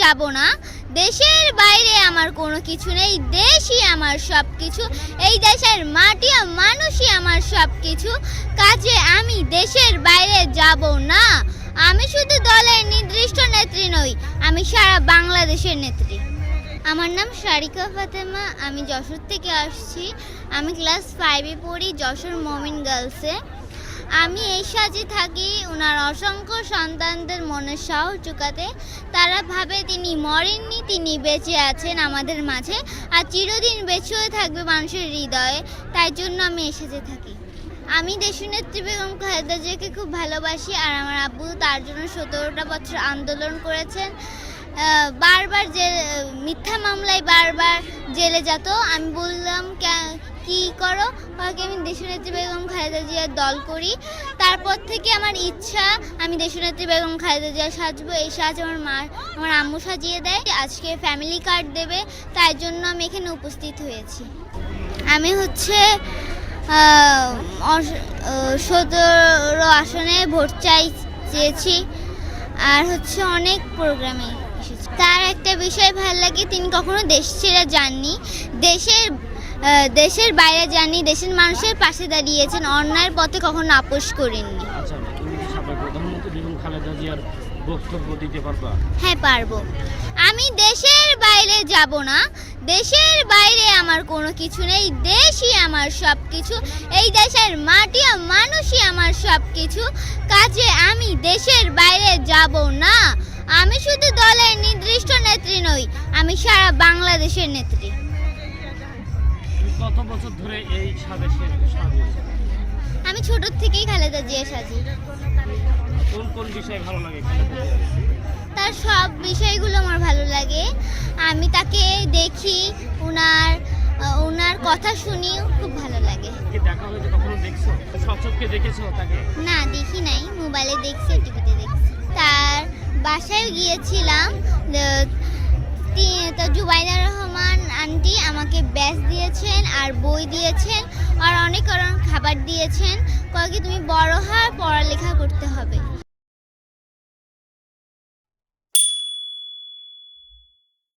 যাব না, দেশের বাইরে আমার কোনো কিছু নেই, দেশই আমার সব কিছু, এই দেশের মাটি আর মানুষই আমার সব কিছু, কাজে আমি দেশের বাইরে যাব না। আমি শুধু দলের নির্দিষ্ট নেত্রী নই, আমি সারা বাংলাদেশের নেত্রী। আমার নাম সারিকা ফাতেমা, আমি যশোর থেকে আসছি। আমি ক্লাস 5-এ পড়ি, যশোর মমিন গার্লসে। আমি এই সাজে থাকি ওনার অসংখ্য সন্তানদের মনের সাহস চুকাতে। তারা ভাবে তিনি মরেননি, তিনি বেঁচে আছেন আমাদের মাঝে, আর চিরদিন বেঁচেও থাকবে মানুষের হৃদয়ে। তাই জন্য আমি এই সাজে থাকি। আমি দেশনেত্রী বেগম খালেদা জিয়াকে খুব ভালোবাসি, আর আমার আব্বু তার জন্য 17টা বছর আন্দোলন করেছেন। বারবার মিথ্যা মামলায় বারবার জেলে যেত। আমি বললাম কি করো, আমি দেশনেত্রী বেগম খালেদা জিয়ার দল করি। তারপর থেকে আমার ইচ্ছা আমি দেশনেত্রী বেগম খালেদা জিয়া সাজবো। এই সাজ আমার আম্মু সাজিয়ে দেয়। আজকে ফ্যামিলি কার্ড দেবে, তাই জন্য আমি এখানে উপস্থিত হয়েছি। আমি 17 আসনে ভোট চেয়েছি, আর অনেক প্রোগ্রামে এসেছি। তার একটা বিষয় ভালো লাগে, তিনি কখনো দেশ ছেড়ে যাননি, দেশের বাইরে যাননি, দেশের মানুষের পাশে দাঁড়িয়েছেন, অন্যায়ের পথে কখনো আপোষ করেননি। হ্যাঁ, পারবো। আমি দেশের বাইরে যাব না, দেশের বাইরে আমার কোনো কিছু নেই, দেশই আমার সব কিছু, এই দেশের মাটি আর মানুষই আমার সব কিছু, কাজে আমি দেশের বাইরে যাব না। আমি শুধু দলের নির্দিষ্ট নেত্রী নই, আমি সারা বাংলাদেশের নেত্রী। কত বছর ধরে এই সাজে? আমি ছোট থেকেই খালেদা জিয়া সাজি। কোন কোন বিষয় ভালো লাগে? তার সব বিষয়গুলো আমার ভালো লাগে। আমি তাকে দেখি, ওনার কথা শুনি, খুব ভালো লাগে। দেখা হয়েছে, কখনো দেখছো? সচক্ষে দেখেছো তাকে? না, দেখি নাই, মোবাইলে দেখছি, টিভিতে দেখছি। তার বাসায় গিয়েছিলাম, জুবাইদা রহমান আন্টি আমাকে ব্যাচ দিয়েছেন, আর বই দিয়েছেন, আর অনেক খাবার দিয়েছেন। কয়েক তুমি বড় হওয়ার পড়ালেখা করতে হবে।